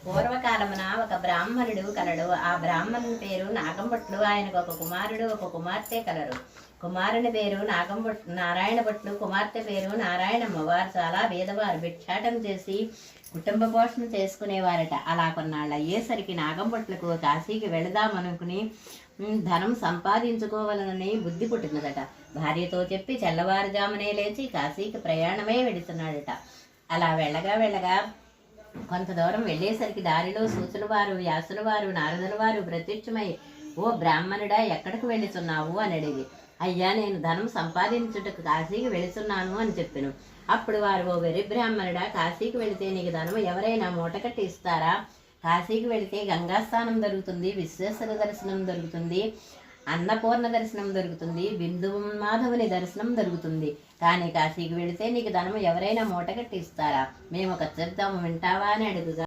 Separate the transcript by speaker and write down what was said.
Speaker 1: పూర్వకాలమున ఒక బ్రాహ్మణుడు కలడు. ఆ బ్రాహ్మణుని పేరు నాగంభట్లు. ఆయనకు ఒక కుమారుడు, ఒక కుమార్తె కలరు. కుమారుని పేరు నారాయణ భట్లు, కుమార్తె పేరు నారాయణమ్మ. వారు చాలా పేదవారు. భిక్షాటం చేసి కుటుంబ పోషణ చేసుకునేవారట. అలా కొన్నాళ్ళు అయ్యేసరికి నాగంభట్లకు కాశీకి వెళదామనుకుని ధనం సంపాదించుకోవాలనని బుద్ధి పుట్టినదట. భార్యతో చెప్పి తెల్లవారుజామునే లేచి కాశీకి ప్రయాణమే వెడుతున్నాడట. అలా వెళ్ళగా కొంత దూరం వెళ్ళేసరికి దారిలో సూచుల వారు, వ్యాసుల వారు, నారదుల వారు ప్రత్యక్షమై, ఓ బ్రాహ్మణుడా, ఎక్కడికి వెళుతున్నావు అని అడిగి, అయ్యా, నేను ధనం సంపాదించుటకు కాశీకి వెళుతున్నాను అని చెప్పాను. అప్పుడు వారు, ఓ వెర్రి బ్రాహ్మణుడా, కాశీకి వెళితే నీకు ధనం ఎవరైనా మూటకట్టి ఇస్తారా? కాశీకి వెళితే గంగాస్నానం దొరుకుతుంది, విశ్వేశ్వర దర్శనం దొరుకుతుంది, అన్నపూర్ణ దర్శనం దొరుకుతుంది, బిందు మాధవుని దర్శనం దొరుకుతుంది. కానీ కాశీకి వెళితే నీకు ధనం ఎవరైనా మూటకట్టి ఇస్తారా? మేము ఒక చెప్తాము, వింటావా అని అడుగుగా